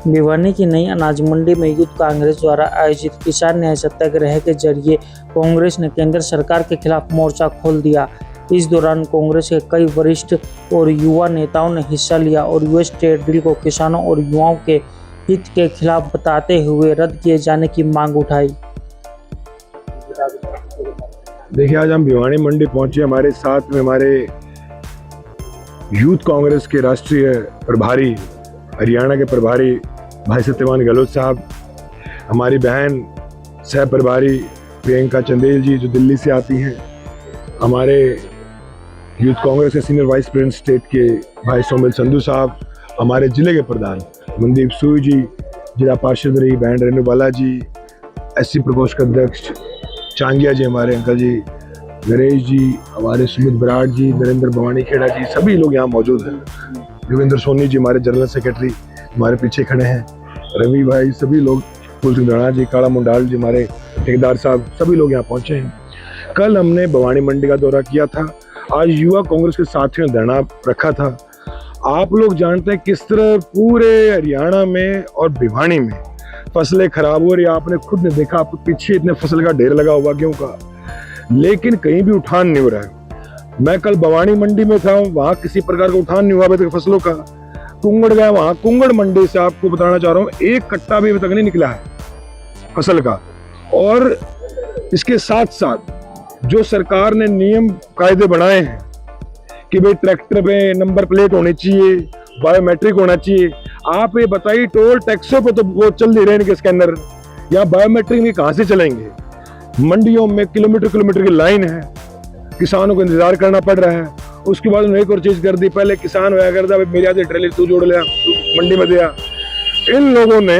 भिवानी की नई अनाज मंडी में यूथ कांग्रेस द्वारा आयोजित किसान न्याय सत्याग्रह के जरिए कांग्रेस ने केंद्र सरकार के खिलाफ मोर्चा खोल दिया। इस दौरान कांग्रेस के कई वरिष्ठ और युवा नेताओं ने हिस्सा लिया और यूएस ट्रेड डील को किसानों और युवाओं के हित के खिलाफ बताते हुए रद्द किए जाने की मांग उठाई। देखिए, आज हम भिवानी मंडी पहुंचे। हमारे साथ में हमारे यूथ कांग्रेस के राष्ट्रीय प्रभारी, हरियाणा के प्रभारी भाई सत्यवान गहलोत साहब, हमारी बहन सह प्रभारी प्रियंका चंदेल जी जो दिल्ली से आती हैं, हमारे यूथ कांग्रेस के सीनियर वाइस प्रेसिडेंट स्टेट के भाई सोमिल संधू साहब, हमारे जिले के प्रधान मनदीप सूई जी, जिला पार्षद रही बहन रेणु बाला जी, एससी प्रकोष्ठ के अध्यक्ष चांगिया जी, हमारे अंकल जी नरेश जी, हमारे सुमित बराड़ जी, नरेंद्र भवानी खेड़ा जी, सभी लोग यहाँ मौजूद हैं। योगेंद्र सोनी जी हमारे जनरल सेक्रेटरी हमारे पीछे खड़े हैं, रवि भाई, सभी लोग, कुल सिंह राणा जी, काला मुंडाल जी, हमारे ठेकेदार साहब, सभी लोग यहाँ पहुँचे हैं। कल हमने भिवानी मंडी का दौरा किया था। आज युवा कांग्रेस के साथियों ने धरना रखा था। आप लोग जानते हैं किस तरह पूरे हरियाणा में और भिवानी में फसलें खराब हो रही। आपने खुद ने देखा, आपको पीछे इतने फसल का ढेर लगा हुआ गेहूं का, लेकिन कहीं भी उठान नहीं हो रहा है। मैं कल भिवानी मंडी में था, वहां किसी प्रकार का उठान नहीं हुआ अभी तक फसलों का। कुंगड़ गया, वहां कुंगड़ मंडी से आपको बताना चाह रहा हूँ, एक कट्टा भी अभी तक नहीं निकला है फसल का। और इसके साथ साथ जो सरकार ने नियम कायदे बनाए हैं कि भाई ट्रैक्टर पे नंबर प्लेट होनी चाहिए, बायोमेट्रिक होना चाहिए, आप ये बताइए टोल टैक्सों पे तो वो चल नहीं रहे इनके स्कैनर, या बायोमेट्रिक में कहाँ से चलेंगे। मंडियों में किलोमीटर किलोमीटर की लाइन है, किसानों को इंतजार करना पड़ रहा है। उसके बाद उन्होंने एक और चीज कर दी, पहले किसान होया करता मेरी आधी ट्रेली तू जोड़ लिया, मंडी में दिया। इन लोगों ने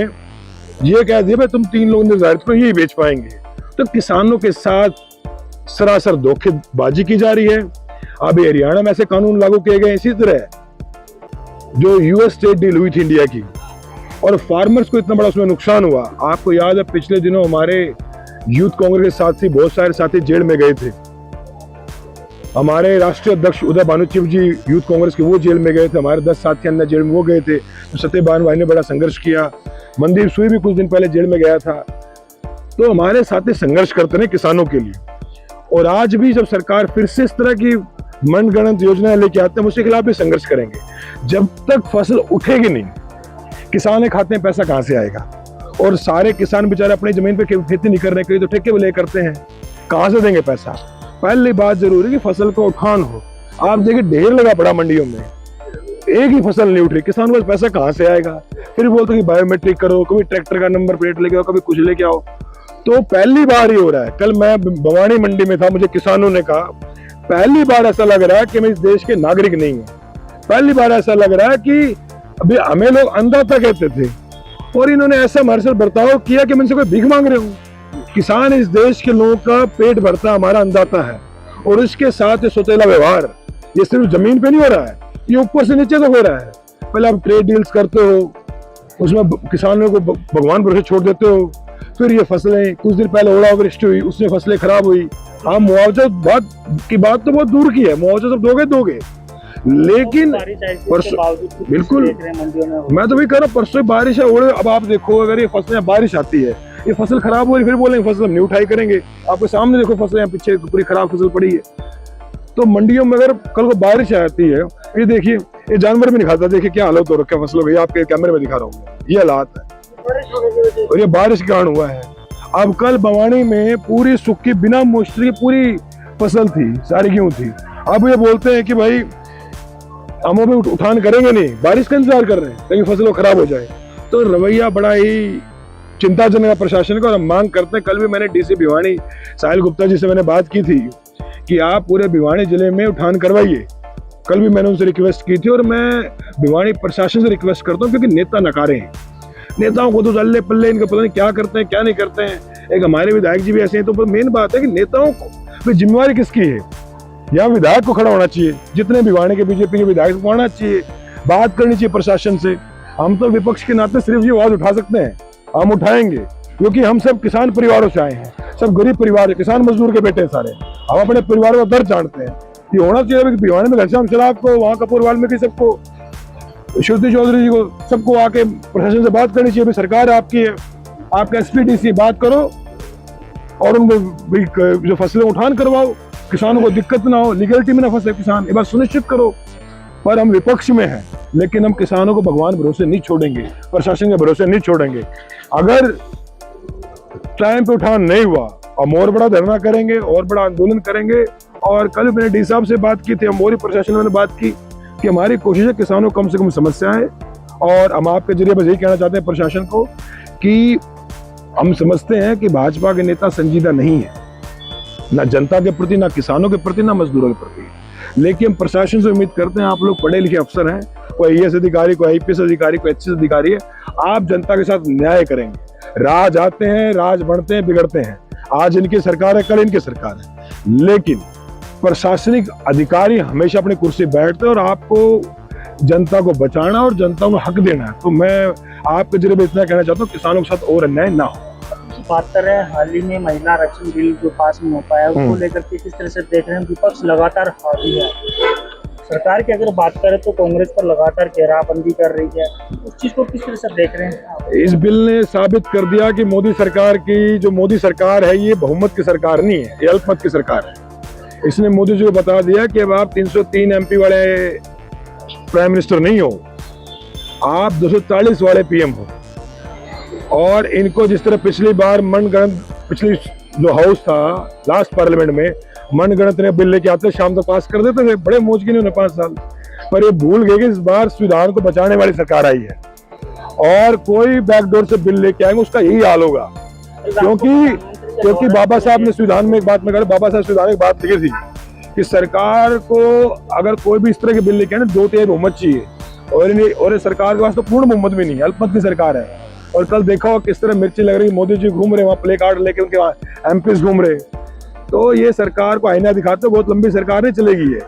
ये कह दिया भाई तुम 3 लोग निर्धारित करो, यही बेच पाएंगे। तो किसानों के साथ सरासर धोखेबाजी की जा रही है। अभी हरियाणा में ऐसे कानून लागू किए गए इसी तरह जो यूएस ट्रेड डील हुई थी इंडिया की, और फार्मर्स को इतना बड़ा उसमें नुकसान हुआ। आपको याद है पिछले दिनों हमारे यूथ कांग्रेस के साथी, बहुत सारे साथी जेल में गए थे। हमारे राष्ट्रीय अध्यक्ष उदय भानुचिव जी यूथ कांग्रेस के, वो जेल में गए थे। हमारे 10 साथी अन्य जेल में वो गए थे। तो सत्यवान भाई ने बड़ा संघर्ष किया। मनदीप सूई भी कुछ दिन पहले जेल में गया था। तो हमारे साथी संघर्ष करते हैं किसानों के लिए। और आज भी जब सरकार फिर से इस तरह की मनगढ़ंत योजनाएं लेके आते हैं, उसके खिलाफ भी संघर्ष करेंगे। जब तक फसल उठेगी नहीं, किसान के खाते में पैसा कहां से आएगा। और सारे किसान बेचारे अपनी जमीन पे खेती नहीं कर रहे, कई तो ठेके पे ले करते हैं, कहां से देंगे पैसा। पहली बात जरूरी कि फसल का उठान हो। आप देखिए ढेर लगा पड़ा मंडियों में, एक ही फसल नहीं उठ रही, किसान को पैसा कहां से आएगा। फिर बोलते कि बायोमेट्रिक करो, कभी ट्रैक्टर का नंबर प्लेट लेके आओ, कभी कुछ लेके आओ। तो पहली बार ही हो रहा है। कल मैं भिवानी मंडी में था, मुझे किसानों ने कहा पहली बार ऐसा लग रहा है कि मैं इस देश के नागरिक नहीं हूं। पहली बार ऐसा लग रहा है कि अभी हमें लोग अंधाता कहते थे और इन्होंने ऐसा हमारे साथ बर्ताव किया कि मैं इनसे कोई भीख मांग रहे हूँ। किसान इस देश के लोगों का पेट भरता हमारा अंधाता है, और इसके साथ ये सोतेला व्यवहार, ये सिर्फ जमीन पे नहीं हो रहा है, ये ऊपर से नीचे तक हो रहा है। पहले आप ट्रेड डील्स करते हो, उसमें किसानों को भगवान भरोसे छोड़ देते हो। फिर ये फसलें, कुछ दिन पहले ओलावृष्टि हुई, उसमें फसलें खराब हुई। हाँ, मुआवजा बात तो बहुत दूर की है, मुआवजा सब दोगे, लेकिन परसों बिल्कुल, मैं तो भी कह रहा हूँ परसों बारिश है। अब आप देखो, अगर ये फसलें, बारिश आती है, ये फसल खराब हो रही, फिर बोलेंगे फसल हम नहीं उठाई करेंगे। आपके सामने देखो फसलें, पीछे पूरी खराब फसल पड़ी है। तो मंडियों में अगर कल को बारिश आती है, ये देखिए ये जानवर भी नहीं खाता, देखिए क्या हालत हो रखा है फसलों की, आपके कैमरे में दिखा रहा हूँ, ये हालात है। और ये बारिश के कारण हुआ है। अब कल भिवानी में पूरी सूखी बिना मॉइस्चर की पूरी फसल थी, सारी गेहूं थी। अब ये बोलते हैं कि भाई हम अभी उठान करेंगे नहीं, बारिश का इंतजार कर रहे हैं ताकि फसलों खराब हो जाए। तो रवैया बड़ा ही चिंताजनक है प्रशासन का, और हम मांग करते हैं। कल भी मैंने डीसी भिवानी साहिल गुप्ता जी से मैंने बात की थी कि आप पूरे भिवानी जिले में उठान करवाइए। कल भी मैंने उनसे रिक्वेस्ट की थी, और मैं भिवानी प्रशासन से रिक्वेस्ट करता हूँ, क्योंकि नेता नकारे हैं। नेताओं को तो अल्ले पल्ले इनका पता नहीं क्या करते हैं क्या नहीं करते हैं। एक हमारे विधायक जी भी ऐसे हैं। तो मेन बात है कि नेताओं को जिम्मेवारी किसकी है। यहाँ विधायक को खड़ा होना चाहिए, जितने भिवानी के बीजेपी के विधायक को आना चाहिए, बात करनी चाहिए प्रशासन से। हम तो विपक्ष के नाते सिर्फ ये आवाज उठा सकते हैं, हम उठाएंगे, क्योंकि हम सब किसान परिवारों से आए हैं, सब गरीब परिवार है, किसान मजदूर के बेटे हैं सारे। हम अपने परिवारों का दर्द जानते हैं। ये होना चाहिए भिवानी में घनश्याम शराब को, वहाँ कपूर वाल्मीकि सबको श्रुति चौधरी जी को सबको आके प्रशासन से बात करनी चाहिए, भाई सरकार आपकी है, आपका एसपीडीसी बात करो और उनको भी जो फसलें उठान करवाओ, किसानों को दिक्कत ना हो, लीगलिटी में ना फंसे किसान, ये बात सुनिश्चित करो। पर हम विपक्ष में हैं, लेकिन हम किसानों को भगवान भरोसे नहीं छोड़ेंगे, प्रशासन के भरोसे नहीं छोड़ेंगे। अगर टाइम पे उठान नहीं हुआ हम और बड़ा धरना करेंगे और बड़ा आंदोलन करेंगे। और कल मैंने डी साहब से बात की थी, हम और प्रशासन ने बात की कि हमारी कोशिश है किसानों को कम से कम समस्या है। और हम आपके जरिए बस यही कहना चाहते हैं प्रशासन को कि हम समझते हैं कि भाजपा के नेता संजीदा नहीं है, ना जनता के प्रति, ना किसानों के प्रति, ना मजदूरों के प्रति। लेकिन प्रशासन से उम्मीद करते हैं, आप लोग पढ़े लिखे अफसर हैं, कोई IAS अधिकारी, कोई IPS अधिकारी, कोई HCS अधिकारी है, आप जनता के साथ न्याय करेंगे। राज आते हैं, राज बढ़ते हैं, बिगड़ते हैं, आज इनकी सरकार है, कल इनकी सरकार है, लेकिन प्रशासनिक अधिकारी हमेशा अपनी कुर्सी बैठते हैं और आपको जनता को बचाना और जनता को हक देना है। तो मैं आपके जरिए इतना कहना चाहता हूँ किसानों के साथ और अन्याय ना हो। बात कर रहे हैं हाल ही में महिला आरक्षण बिल जो पास में हो पाया, उसको लेकर के किस तरह से देख रहे हैं? विपक्ष लगातार हावी है। सरकार की अगर बात करें तो कांग्रेस पर लगातार घेराबंदी कर रही है, उस चीज को किस तरह से देख रहे हैं? इस बिल ने साबित कर दिया कि मोदी सरकार की जो मोदी सरकार है ये बहुमत की सरकार नहीं है, ये अल्पमत की सरकार है। इसने मोदी जी को बता दिया कि अब आप 303 MP वाले प्राइम मिनिस्टर नहीं हो, आप 240 वाले PM हो। और इनको जिस तरह पिछली बार मनगढ़ंत, पिछली जो हाउस था लास्ट पार्लियामेंट में मनगढ़ंत ने बिल लेके आते शाम तक पास कर देते थे, बड़े मौज की नहीं 5 साल। पर ये भूल गए कि इस बार संविधान को बचाने वाली सरकार आई है और कोई बैकडोर से बिल लेके आएंगे उसका यही हाल होगा। क्योंकि बाबा साहब ने संविधान में एक बात में कहा, बाबा साहब संविधान में एक बात लिखी थी कि सरकार को अगर कोई भी इस तरह के बिल लेके आए ना 2/3 बहुमत चाहिए, और सरकार के पास तो पूर्ण बहुमत भी नहीं है, अल्पमत की सरकार है। और कल देखा हो किस तरह मिर्ची लग रही, मोदी जी घूम रहे वहाँ प्ले कार्ड लेके, उनके वहाँ MPs घूम रहे। तो ये सरकार को आईना दिखाते बहुत लंबी सरकार नहीं चलेगी है।